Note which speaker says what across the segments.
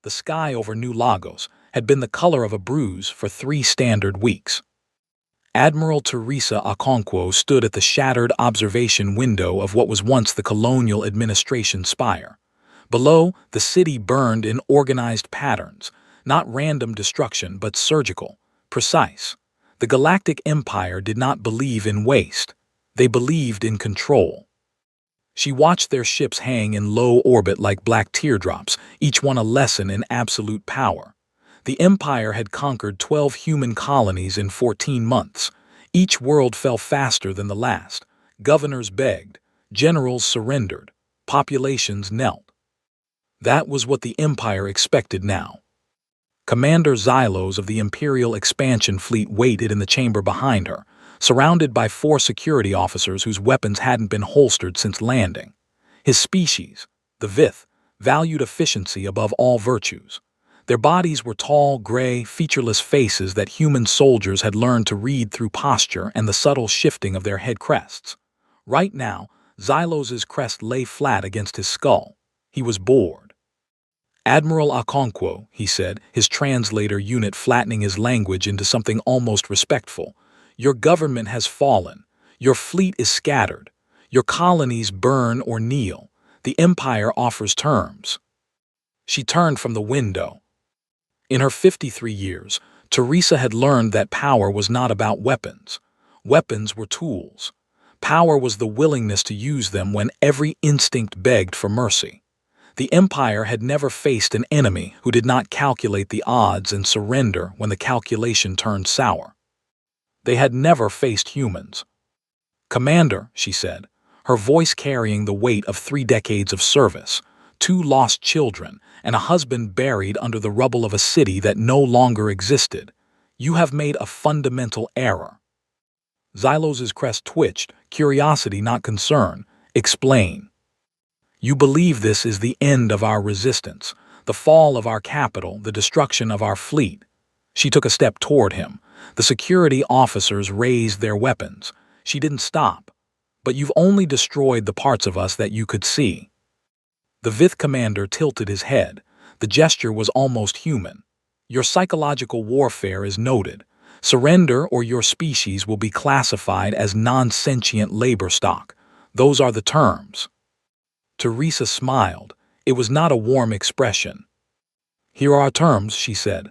Speaker 1: the sky over New Lagos, had been the color of a bruise for 3 standard weeks. Admiral Teresa Okonkwo stood at the shattered observation window of what was once the colonial administration spire. Below, the city burned in organized patterns, not random destruction but surgical, precise. The Galactic Empire did not believe in waste. They believed in control. She watched their ships hang in low orbit like black teardrops, each one a lesson in absolute power. The Empire had conquered 12 human colonies in 14 months. Each world fell faster than the last. Governors begged. Generals surrendered. Populations knelt. That was what the Empire expected now. Commander Xylos of the Imperial Expansion Fleet waited in the chamber behind her, surrounded by 4 security officers whose weapons hadn't been holstered since landing. His species, the Vith, valued efficiency above all virtues. Their bodies were tall, gray, featureless faces that human soldiers had learned to read through posture and the subtle shifting of their head crests. Right now, Xylos's crest lay flat against his skull. He was bored. "Admiral Okonkwo," he said, his translator unit flattening his language into something almost respectful, "your government has fallen. Your fleet is scattered. Your colonies burn or kneel. The Empire offers terms." She turned from the window. In her 53 years, Teresa had learned that power was not about weapons. Weapons were tools. Power was the willingness to use them when every instinct begged for mercy. The Empire had never faced an enemy who did not calculate the odds and surrender when the calculation turned sour. They had never faced humans. "Commander," she said, her voice carrying the weight of 3 decades of service, 2 lost children, and a husband buried under the rubble of a city that no longer existed, "you have made a fundamental error." Xylos's crest twitched, curiosity not concern. "Explain." "You believe this is the end of our resistance, the fall of our capital, the destruction of our fleet." She took a step toward him. The security officers raised their weapons. She didn't stop. "But you've only destroyed the parts of us that you could see." The Vith commander tilted his head. The gesture was almost human. "Your psychological warfare is noted. Surrender or your species will be classified as non-sentient labor stock. Those are the terms." Teresa smiled. It was not a warm expression. "Here are our terms," she said.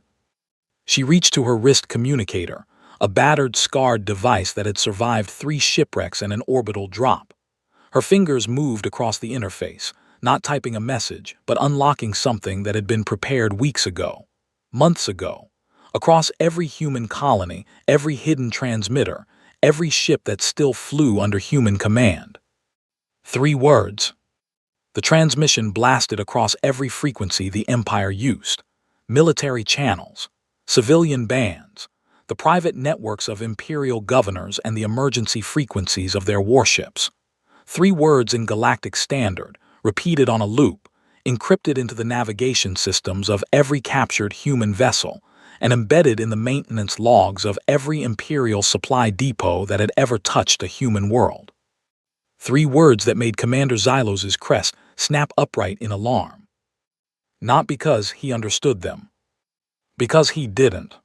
Speaker 1: She reached to her wrist communicator, a battered, scarred device that had survived 3 shipwrecks and an orbital drop. Her fingers moved across the interface, not typing a message, but unlocking something that had been prepared weeks ago, months ago. Across every human colony, every hidden transmitter, every ship that still flew under human command. 3 words. The transmission blasted across every frequency the Empire used. Military channels, civilian bands, the private networks of imperial governors and the emergency frequencies of their warships. 3 words in Galactic Standard, repeated on a loop, encrypted into the navigation systems of every captured human vessel, and embedded in the maintenance logs of every imperial supply depot that had ever touched a human world. 3 words that made Commander Xylos's crest snap upright in alarm. Not because he understood them. Because he didn't.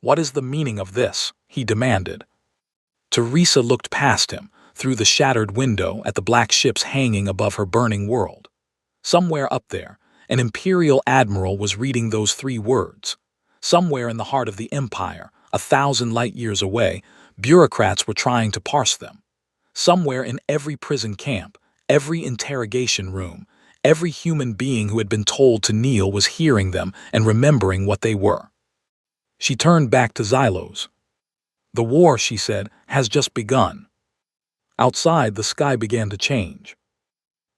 Speaker 1: "What is the meaning of this?" he demanded. Teresa looked past him, through the shattered window at the black ships hanging above her burning world. Somewhere up there, an Imperial admiral was reading those 3 words. Somewhere in the heart of the Empire, 1,000 light-years away, bureaucrats were trying to parse them. Somewhere in every prison camp, every interrogation room, every human being who had been told to kneel was hearing them and remembering what they were. She turned back to Xylos. "The war," she said, "has just begun." Outside, the sky began to change.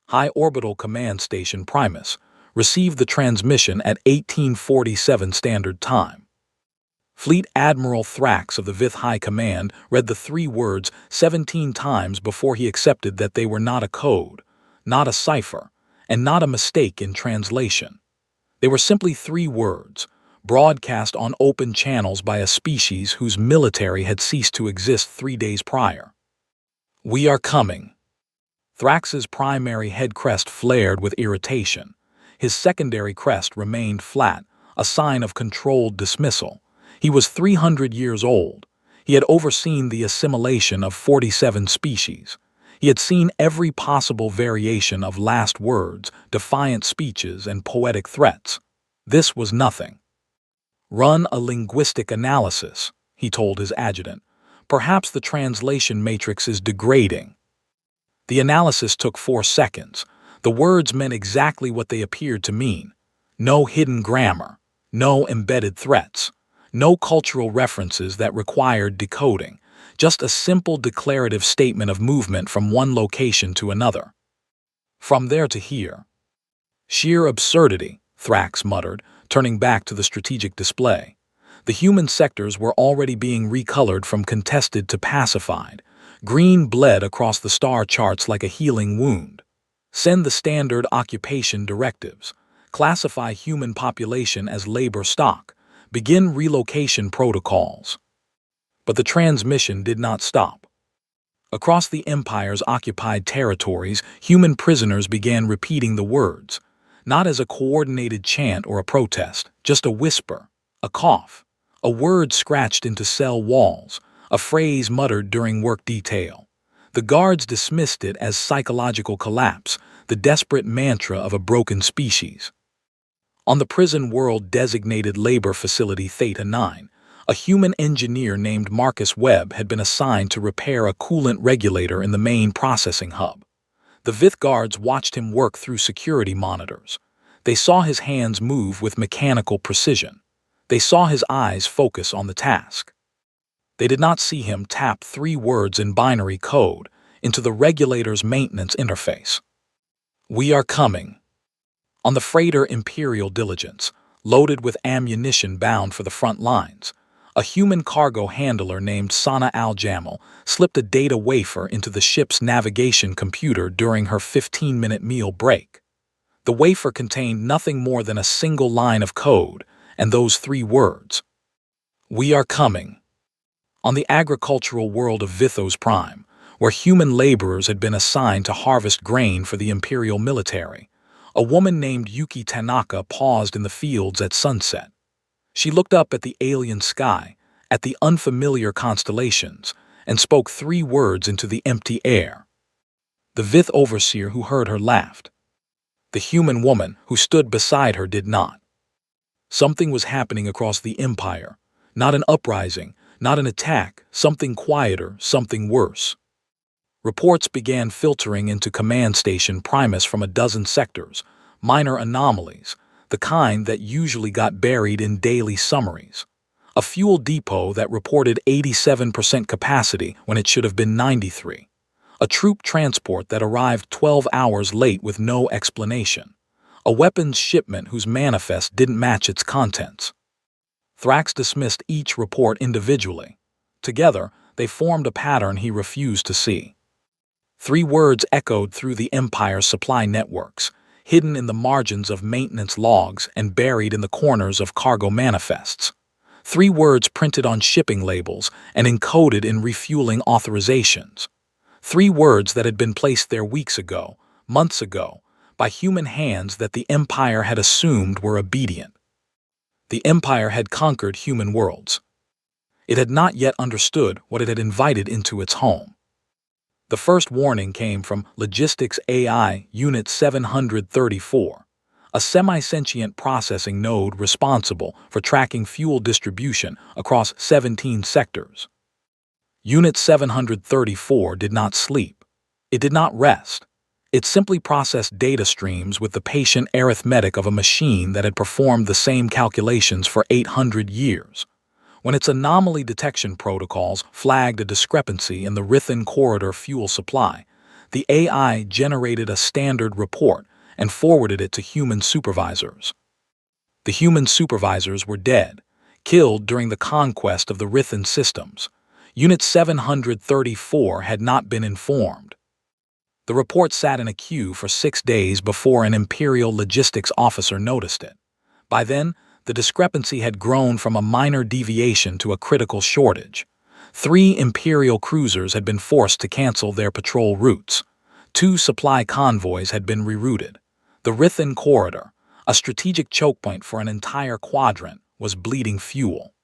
Speaker 1: High Orbital Command Station Primus received the transmission at 1847 Standard Time. Fleet Admiral Thrax of the Vith High Command read the 3 words 17 times before he accepted that they were not a code, not a cipher, and not a mistake in translation. They were simply 3 words, broadcast on open channels by a species whose military had ceased to exist 3 days prior. "We are coming." Thrax's primary head crest flared with irritation. His secondary crest remained flat, a sign of controlled dismissal. He was 300 years old. He had overseen the assimilation of 47 species. He had seen every possible variation of last words, defiant speeches, and poetic threats. This was nothing. "Run a linguistic analysis," he told his adjutant. "Perhaps the translation matrix is degrading." The analysis took 4 seconds. The words meant exactly what they appeared to mean. No hidden grammar, no embedded threats, no cultural references that required decoding, just a simple declarative statement of movement from one location to another. From there to here. "Sheer absurdity," Thrax muttered, turning back to the strategic display. The human sectors were already being recolored from contested to pacified. Green bled across the star charts like a healing wound. Send the standard occupation directives. Classify human population as labor stock. Begin relocation protocols. But the transmission did not stop. Across the Empire's occupied territories, human prisoners began repeating the words, not as a coordinated chant or a protest, just a whisper, a cough, a word scratched into cell walls, a phrase muttered during work detail. The guards dismissed it as psychological collapse, the desperate mantra of a broken species. On the prison world-designated labor facility Theta 9, a human engineer named Marcus Webb had been assigned to repair a coolant regulator in the main processing hub. The Vith guards watched him work through security monitors. They saw his hands move with mechanical precision. They saw his eyes focus on the task. They did not see him tap 3 words in binary code into the regulator's maintenance interface. "We are coming." On the freighter Imperial Diligence, loaded with ammunition bound for the front lines, a human cargo handler named Sana Al-Jamal slipped a data wafer into the ship's navigation computer during her 15-minute meal break. The wafer contained nothing more than a single line of code, and those 3 words. "We are coming." On the agricultural world of Vithos Prime, where human laborers had been assigned to harvest grain for the Imperial military, a woman named Yuki Tanaka paused in the fields at sunset. She looked up at the alien sky, at the unfamiliar constellations, and spoke 3 words into the empty air. The Vith overseer who heard her laughed. The human woman who stood beside her did not. Something was happening across the Empire. Not an uprising, not an attack, something quieter, something worse. Reports began filtering into Command Station Primus from a dozen sectors, minor anomalies, the kind that usually got buried in daily summaries. A fuel depot that reported 87% capacity when it should have been 93%. A troop transport that arrived 12 hours late with no explanation. A weapons shipment whose manifest didn't match its contents. Thrax dismissed each report individually. Together, they formed a pattern he refused to see. 3 words echoed through the Empire's supply networks, hidden in the margins of maintenance logs and buried in the corners of cargo manifests. 3 words printed on shipping labels and encoded in refueling authorizations. 3 words that had been placed there weeks ago, months ago, by human hands that the Empire had assumed were obedient. The Empire had conquered human worlds. It had not yet understood what it had invited into its home. The first warning came from Logistics AI Unit 734, a semi-sentient processing node responsible for tracking fuel distribution across 17 sectors. Unit 734 did not sleep. It did not rest. It simply processed data streams with the patient arithmetic of a machine that had performed the same calculations for 800 years. When its anomaly detection protocols flagged a discrepancy in the Rithan corridor fuel supply, the AI generated a standard report and forwarded it to human supervisors. The human supervisors were dead, killed during the conquest of the Rithan systems. Unit 734 had not been informed. The report sat in a queue for 6 days before an Imperial logistics officer noticed it. By then, the discrepancy had grown from a minor deviation to a critical shortage. 3 Imperial cruisers had been forced to cancel their patrol routes. 2 supply convoys had been rerouted. The Rithan corridor, A strategic chokepoint for an entire quadrant was bleeding fuel.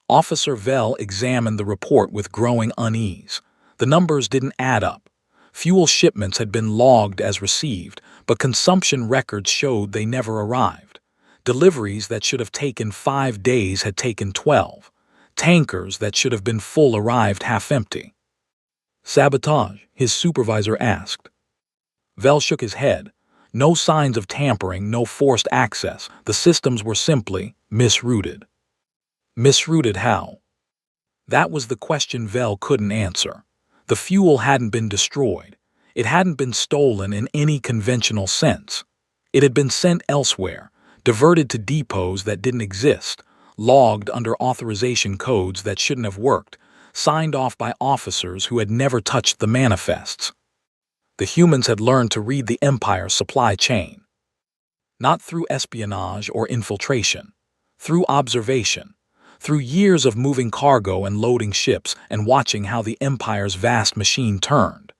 Speaker 1: Officer Vell examined the report with growing unease. The numbers didn't add up. Fuel shipments had been logged as received, but consumption records showed they never arrived. Deliveries that should have taken 5 days had taken 12. Tankers that should have been full arrived half empty. Sabotage, his supervisor asked. Vell shook his head. No signs of tampering, no forced access. The systems were simply misrouted. Misrouted how? That was the question Vell couldn't answer. The fuel hadn't been destroyed. It hadn't been stolen in any conventional sense. It had been sent elsewhere, diverted to depots that didn't exist, logged under authorization codes that shouldn't have worked, signed off by officers who had never touched the manifests. The humans had learned to read the Empire's supply chain. Not through espionage or infiltration, through observation. Through years of moving cargo and loading ships and watching how the Empire's vast machine turned.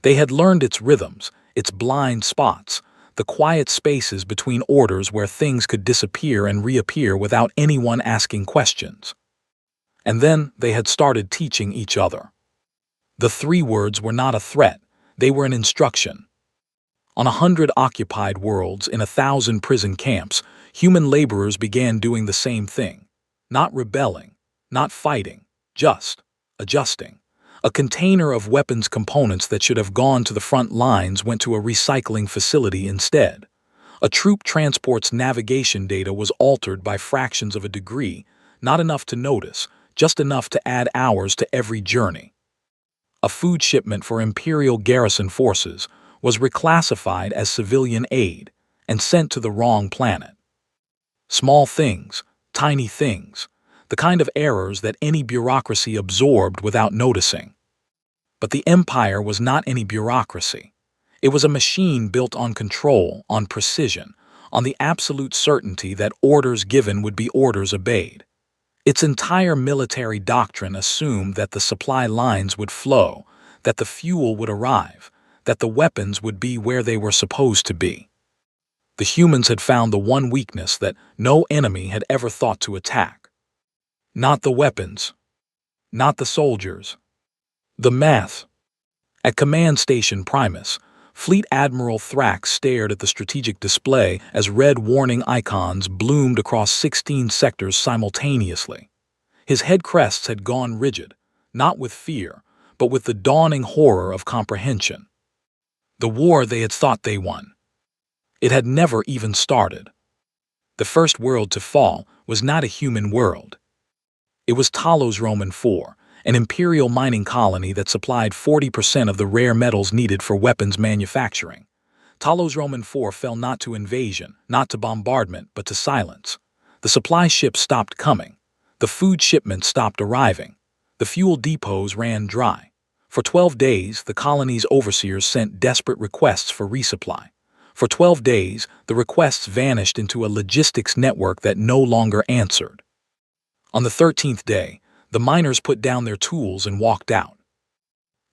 Speaker 1: They had learned its rhythms, its blind spots, the quiet spaces between orders where things could disappear and reappear without anyone asking questions. And then they had started teaching each other. The 3 words were not a threat, they were an instruction. On 100 occupied worlds in 1,000 prison camps, human laborers began doing the same thing. Not rebelling, not fighting, just adjusting. A container of weapons components that should have gone to the front lines went to a recycling facility instead. A troop transport's navigation data was altered by fractions of a degree, not enough to notice, just enough to add hours to every journey. A food shipment for Imperial garrison forces was reclassified as civilian aid and sent to the wrong planet. Small things. Tiny things, the kind of errors that any bureaucracy absorbed without noticing. But the Empire was not any bureaucracy. It was a machine built on control, on precision, on the absolute certainty that orders given would be orders obeyed. Its entire military doctrine assumed that the supply lines would flow, that the fuel would arrive, that the weapons would be where they were supposed to be. The humans had found the one weakness that no enemy had ever thought to attack. Not the weapons. Not the soldiers. The math. At Command Station Primus, Fleet Admiral Thrax stared at the strategic display as red warning icons bloomed across 16 sectors simultaneously. His head crests had gone rigid, not with fear, but with the dawning horror of comprehension. The war they had thought they won. It had never even started. The first world to fall was not a human world. It was Talos Roman 4, an imperial mining colony that supplied 40% of the rare metals needed for weapons manufacturing. Talos Roman 4 fell not to invasion, not to bombardment, but to silence. The supply ships stopped coming. The food shipments stopped arriving. The fuel depots ran dry. For 12 days, the colony's overseers sent desperate requests for resupply. For 12 days, the requests vanished into a logistics network that no longer answered. On the 13th day, the miners put down their tools and walked out.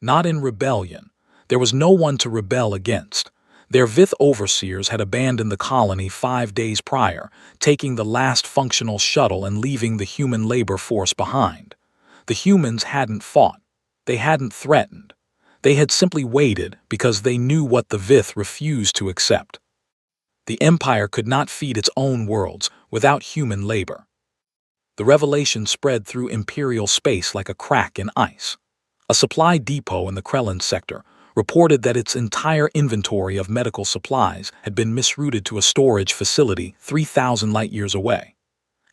Speaker 1: Not in rebellion. There was no one to rebel against. Their Vith overseers had abandoned the colony 5 days prior, taking the last functional shuttle and leaving the human labor force behind. The humans hadn't fought. They hadn't threatened. They had simply waited because they knew what the Vith refused to accept. The Empire could not feed its own worlds without human labor. The revelation spread through Imperial space like a crack in ice. A supply depot in the Krellin sector reported that its entire inventory of medical supplies had been misrouted to a storage facility 3,000 light-years away.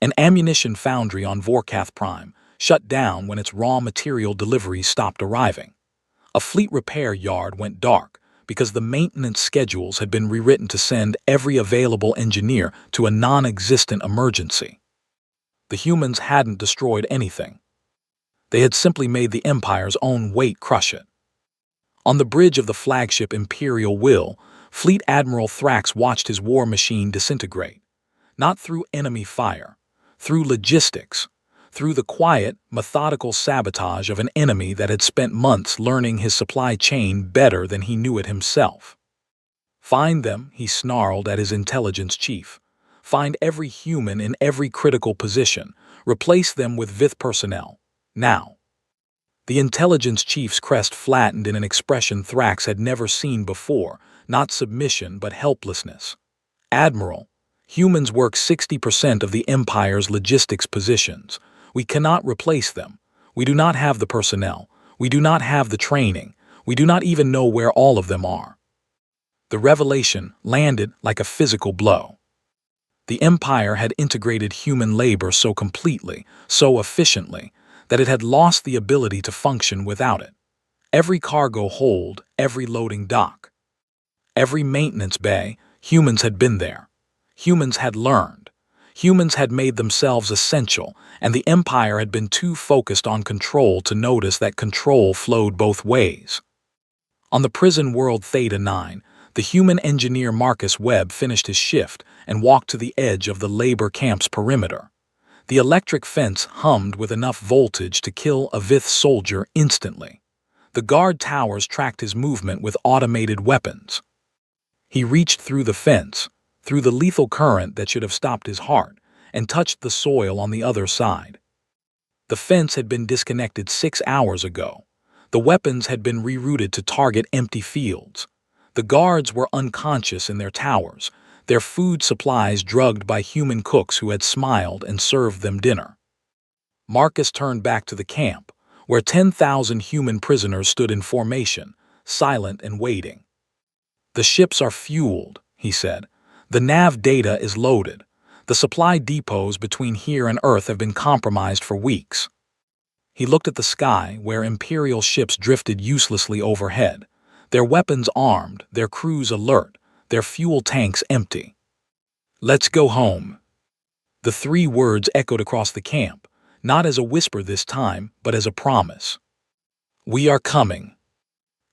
Speaker 1: An ammunition foundry on Vorkath Prime shut down when its raw material deliveries stopped arriving. A fleet repair yard went dark because the maintenance schedules had been rewritten to send every available engineer to a non-existent emergency. The humans hadn't destroyed anything. They had simply made the Empire's own weight crush it. On the bridge of the flagship Imperial Will, Fleet Admiral Thrax watched his war machine disintegrate. Not through enemy fire, through logistics, through the quiet, methodical sabotage of an enemy that had spent months learning his supply chain better than he knew it himself. Find them, he snarled at his intelligence chief. Find every human in every critical position. Replace them with Vith personnel. Now. The intelligence chief's crest flattened in an expression Thrax had never seen before, not submission but helplessness. Admiral, humans work 60% of the Empire's logistics positions. We cannot replace them. We do not have the personnel. We do not have the training. We do not even know where all of them are. The revelation landed like a physical blow. The Empire had integrated human labor so completely, so efficiently, that it had lost the ability to function without it. Every cargo hold, every loading dock, every maintenance bay, humans had been there. Humans had learned. Humans had made themselves essential, and the Empire had been too focused on control to notice that control flowed both ways. On the prison world Theta 9, the human engineer Marcus Webb finished his shift and walked to the edge of the labor camp's perimeter. The electric fence hummed with enough voltage to kill a Vith soldier instantly. The guard towers tracked his movement with automated weapons. He reached through the fence, through the lethal current that should have stopped his heart, and touched the soil on the other side. The fence had been disconnected 6 hours ago. The weapons had been rerouted to target empty fields. The guards were unconscious in their towers, their food supplies drugged by human cooks who had smiled and served them dinner. Marcus turned back to the camp, where 10,000 human prisoners stood in formation, silent and waiting. "The ships are fueled," he said. "The nav data is loaded. The supply depots between here and Earth have been compromised for weeks." He looked at the sky, where Imperial ships drifted uselessly overhead, their weapons armed, their crews alert, their fuel tanks empty. "Let's go home." The 3 words echoed across the camp, not as a whisper this time, but as a promise. "We are coming."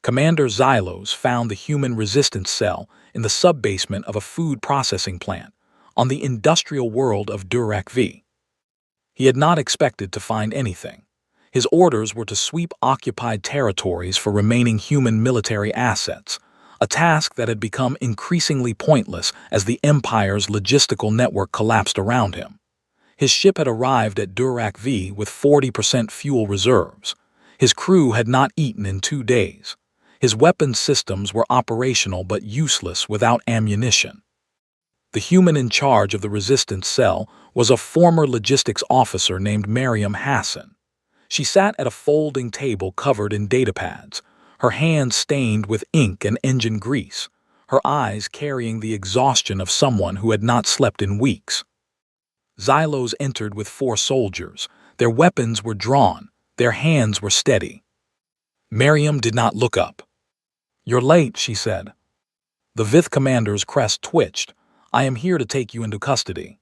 Speaker 1: Commander Xylos found the human resistance cell in the sub-basement of a food processing plant on the industrial world of Durak V. He had not expected to find anything. His orders were to sweep occupied territories for remaining human military assets, a task that had become increasingly pointless as the Empire's logistical network collapsed around him. His ship had arrived at Durak V with 40% fuel reserves. His crew had not eaten in 2 days. His weapons systems were operational but useless without ammunition. The human in charge of the resistance cell was a former logistics officer named Mariam Hassan. She sat at a folding table covered in datapads, her hands stained with ink and engine grease, her eyes carrying the exhaustion of someone who had not slept in weeks. Xylos entered with 4 soldiers. Their weapons were drawn, their hands were steady. Mariam did not look up. "You're late," she said. The Vith commander's crest twitched. "I am here to take you into custody."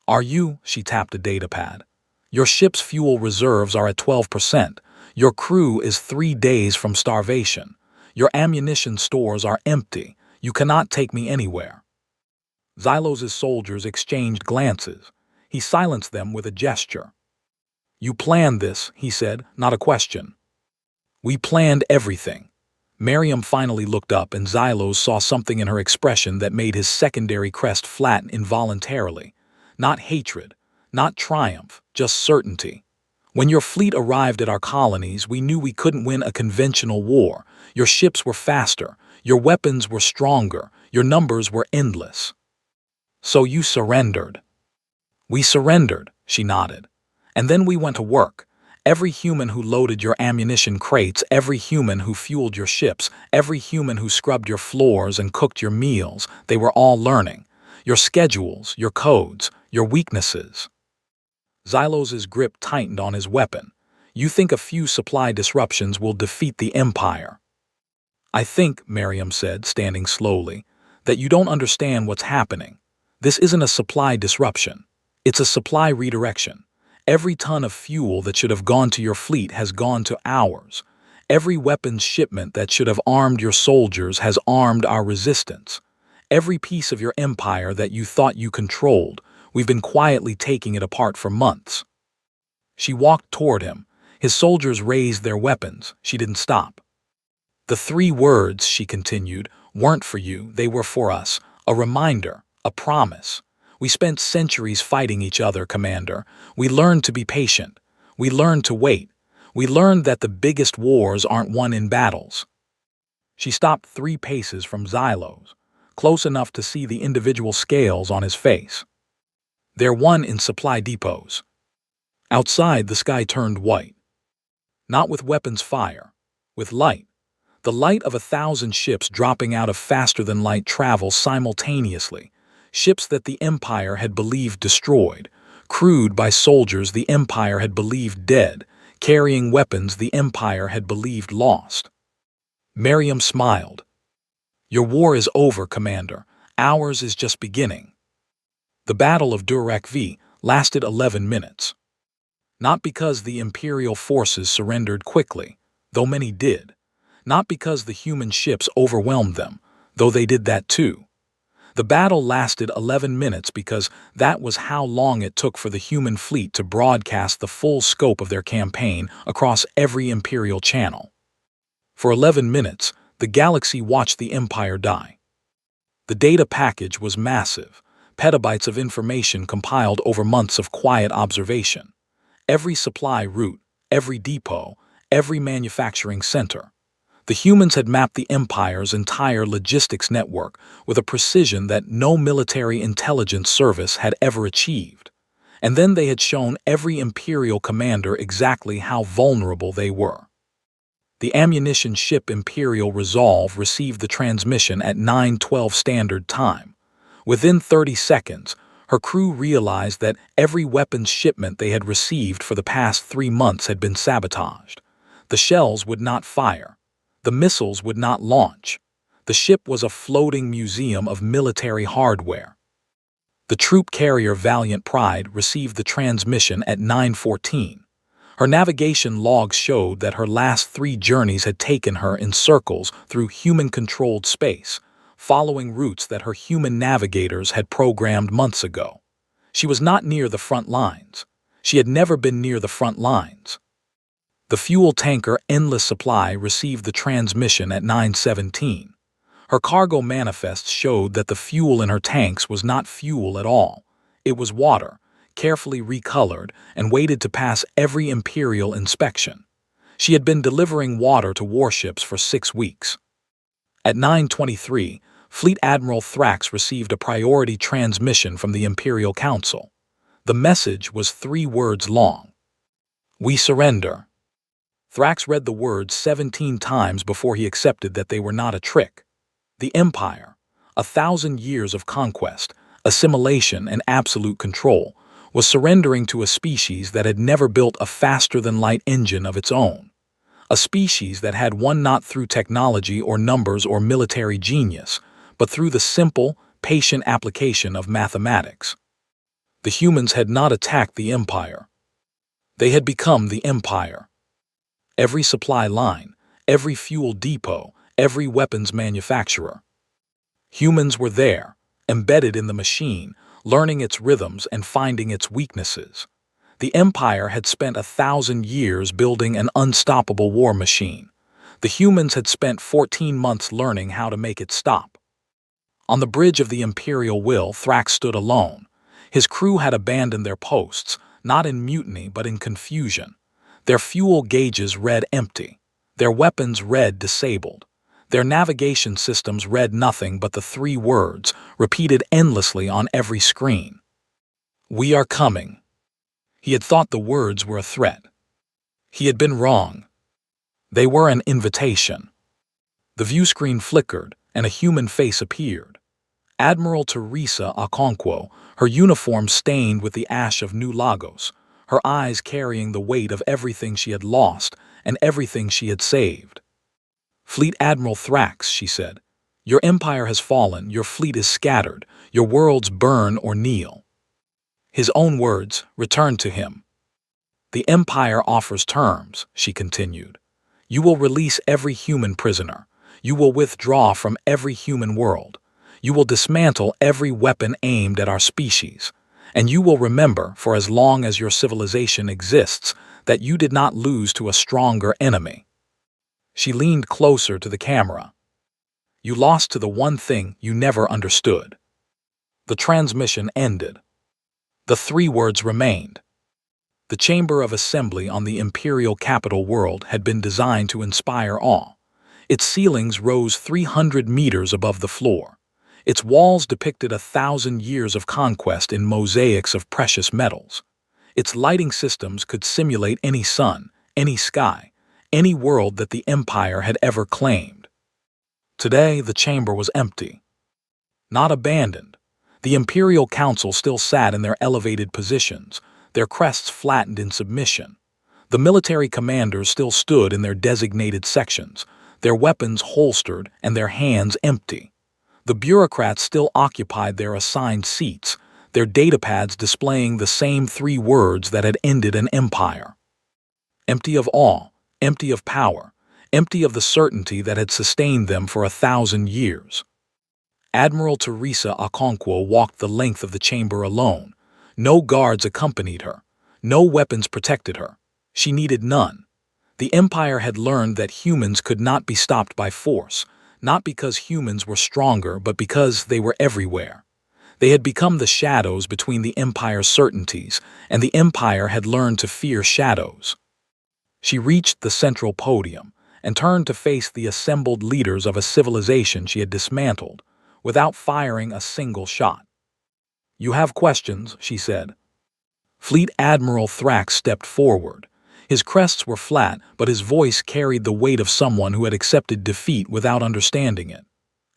Speaker 1: "Are you?" She tapped a datapad. "Your ship's fuel reserves are at 12%. Your crew is 3 days from starvation. Your ammunition stores are empty. You cannot take me anywhere." Xylos' soldiers exchanged glances. He silenced them with a gesture. "You planned this," he said, "not a question." "We planned everything." Mariam finally looked up, and Xylos saw something in her expression that made his secondary crest flatten involuntarily. Not hatred, not triumph, just certainty. "When your fleet arrived at our colonies, we knew we couldn't win a conventional war. Your ships were faster, your weapons were stronger, your numbers were endless. So you surrendered." "We surrendered," she nodded. "And then we went to work. Every human who loaded your ammunition crates, every human who fueled your ships, every human who scrubbed your floors and cooked your meals, they were all learning. Your schedules, your codes, your weaknesses." Xylos' grip tightened on his weapon. "You think a few supply disruptions will defeat the Empire?" "I think," Mariam said, standing slowly, "that you don't understand what's happening. This isn't a supply disruption. It's a supply redirection. Every ton of fuel that should have gone to your fleet has gone to ours. Every weapons shipment that should have armed your soldiers has armed our resistance. Every piece of your empire that you thought you controlled, we've been quietly taking it apart for months." She walked toward him. His soldiers raised their weapons. She didn't stop. "The 3 words," she continued, weren't for you, they were for us. A reminder, a promise. We spent centuries fighting each other, Commander. We learned to be patient. We learned to wait. We learned that the biggest wars aren't won in battles. She stopped 3 paces from Xylos, close enough to see the individual scales on his face. They're won in supply depots. Outside, the sky turned white. Not with weapons fire, with light. The light of 1,000 ships dropping out of faster-than-light travel simultaneously. Ships that the Empire had believed destroyed, crewed by soldiers the Empire had believed dead, carrying weapons the Empire had believed lost. Miriam smiled. Your war is over, Commander. Ours is just beginning. The Battle of Durek V lasted 11 minutes. Not because the Imperial forces surrendered quickly, though many did. Not because the human ships overwhelmed them, though they did that too. The battle lasted 11 minutes because that was how long it took for the human fleet to broadcast the full scope of their campaign across every Imperial channel. For 11 minutes, the galaxy watched the Empire die. The data package was massive, petabytes of information compiled over months of quiet observation. Every supply route, every depot, every manufacturing center. The humans had mapped the Empire's entire logistics network with a precision that no military intelligence service had ever achieved. And then they had shown every Imperial commander exactly how vulnerable they were. The ammunition ship Imperial Resolve received the transmission at 9:12 Standard Time. Within 30 seconds, her crew realized that every weapons shipment they had received for the past 3 months had been sabotaged. The shells would not fire. The missiles would not launch. The ship was a floating museum of military hardware. The troop carrier Valiant Pride received the transmission at 9:14. Her navigation logs showed that her last 3 journeys had taken her in circles through human-controlled space, following routes that her human navigators had programmed months ago. She was not near the front lines. She had never been near the front lines. The fuel tanker Endless Supply received the transmission at 9:17. Her cargo manifests showed that the fuel in her tanks was not fuel at all. It was water, carefully recolored and waited to pass every Imperial inspection. She had been delivering water to warships for 6 weeks. At 9:23, Fleet Admiral Thrax received a priority transmission from the Imperial Council. The message was 3 words long. We surrender. Thrax read the words 17 times before he accepted that they were not a trick. The Empire, 1,000 years of conquest, assimilation, and absolute control, was surrendering to a species that had never built a faster-than-light engine of its own. A species that had won not through technology or numbers or military genius, but through the simple, patient application of mathematics. The humans had not attacked the Empire. They had become the Empire. Every supply line, every fuel depot, every weapons manufacturer. Humans were there, embedded in the machine, learning its rhythms and finding its weaknesses. The Empire had spent 1,000 years building an unstoppable war machine. The humans had spent 14 months learning how to make it stop. On the bridge of the Imperial Will, Thrax stood alone. His crew had abandoned their posts, not in mutiny but in confusion. Their fuel gauges read empty. Their weapons read disabled. Their navigation systems read nothing but the 3 words, repeated endlessly on every screen. We are coming. He had thought the words were a threat. He had been wrong. They were an invitation. The view screen flickered, and a human face appeared. Admiral Teresa Okonkwo, her uniform stained with the ash of New Lagos, her eyes carrying the weight of everything she had lost and everything she had saved. Fleet Admiral Thrax, she said, your empire has fallen, your fleet is scattered, your worlds burn or kneel. His own words returned to him. The Empire offers terms, she continued. You will release every human prisoner. You will withdraw from every human world. You will dismantle every weapon aimed at our species. And you will remember, for as long as your civilization exists, that you did not lose to a stronger enemy. She leaned closer to the camera. You lost to the one thing you never understood. The transmission ended. The three words remained. The Chamber of Assembly on the imperial capital world had been designed to inspire awe. Its ceilings rose 300 meters above the floor. Its walls depicted 1,000 years of conquest in mosaics of precious metals. Its lighting systems could simulate any sun, any sky, any world that the Empire had ever claimed. Today, the chamber was empty. Not abandoned. The Imperial Council still sat in their elevated positions, their crests flattened in submission. The military commanders still stood in their designated sections, their weapons holstered and their hands empty. The bureaucrats still occupied their assigned seats, their datapads displaying the same three words that had ended an empire. Empty of awe, empty of power, empty of the certainty that had sustained them for 1,000 years. Admiral Teresa Okonkwo walked the length of the chamber alone. No guards accompanied her. No weapons protected her. She needed none. The Empire had learned that humans could not be stopped by force, not because humans were stronger, but because they were everywhere. They had become the shadows between the Empire's certainties, and the Empire had learned to fear shadows. She reached the central podium and turned to face the assembled leaders of a civilization she had dismantled, without firing a single shot. "You have questions," she said. Fleet Admiral Thrax stepped forward. His crests were flat, but his voice carried the weight of someone who had accepted defeat without understanding it.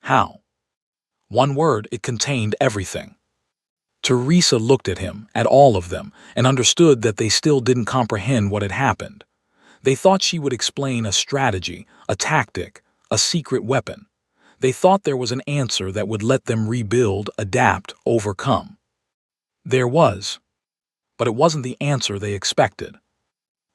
Speaker 1: How? One word, it contained everything. Teresa looked at him, at all of them, and understood that they still didn't comprehend what had happened. They thought she would explain a strategy, a tactic, a secret weapon. They thought there was an answer that would let them rebuild, adapt, overcome. There was. But it wasn't the answer they expected.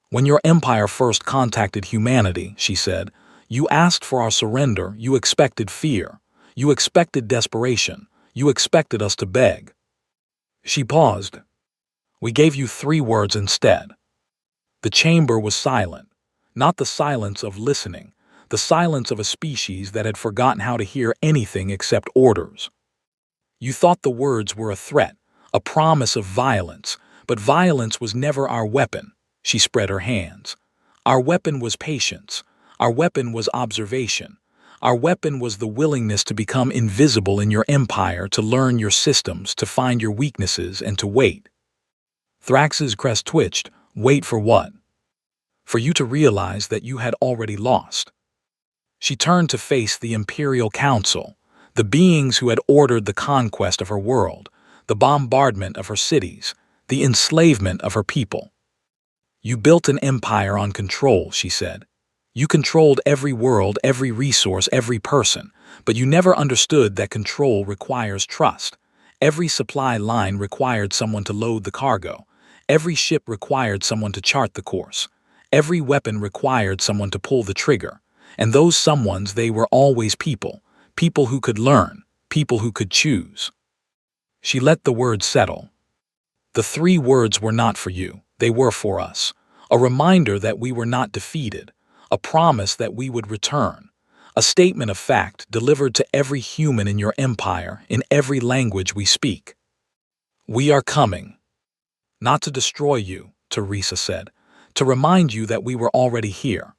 Speaker 1: "When your empire first contacted humanity," she said, "you asked for our surrender, you expected fear. You expected desperation. You expected us to beg." She paused. "We gave you three words instead." The chamber was silent. Not the silence of listening, the silence of a species that had forgotten how to hear anything except orders. "You thought the words were a threat, a promise of violence, but violence was never our weapon." She spread her hands. "Our weapon was patience. Our weapon was observation. Our weapon was the willingness to become invisible in your empire, to learn your systems, to find your weaknesses, and to wait." Thrax's crest twitched. "Wait for what?" "For you to realize that you had already lost." She turned to face the Imperial Council, the beings who had ordered the conquest of her world, the bombardment of her cities, the enslavement of her people. "You built an empire on control," she said. "You controlled every world, every resource, every person, but you never understood that control requires trust. Every supply line required someone to load the cargo. Every ship required someone to chart the course. Every weapon required someone to pull the trigger. And those someones, they were always people, people who could learn, people who could choose." She let the words settle. "The three words were not for you, they were for us. A reminder that we were not defeated, a promise that we would return, a statement of fact delivered to every human in your empire in every language we speak. We are coming. Not to destroy you," Teresa said, "to remind you that we were already here."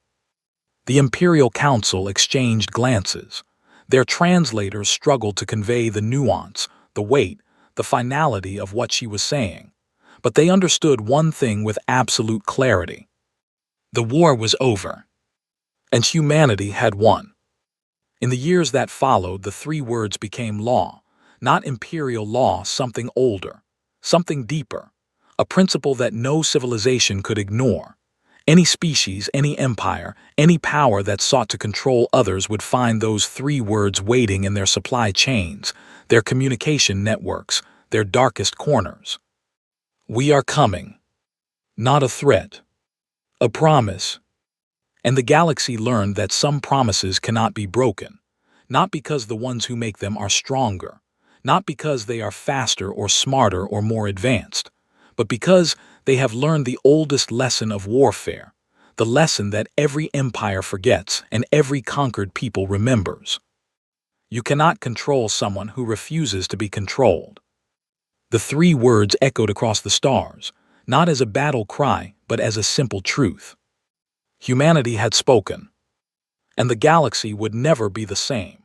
Speaker 1: The Imperial Council exchanged glances. Their translators struggled to convey the nuance, the weight, the finality of what she was saying. But they understood one thing with absolute clarity. The war was over, and humanity had won. In the years that followed, the three words became law, not imperial law, something older, something deeper, a principle that no civilization could ignore. Any species, any empire, any power that sought to control others would find those three words waiting in their supply chains, their communication networks, their darkest corners. We are coming. Not a threat. A promise. And the galaxy learned that some promises cannot be broken, not because the ones who make them are stronger, not because they are faster or smarter or more advanced, but because they have learned the oldest lesson of warfare, the lesson that every empire forgets and every conquered people remembers. You cannot control someone who refuses to be controlled. The three words echoed across the stars, not as a battle cry, but as a simple truth. Humanity had spoken, and the galaxy would never be the same.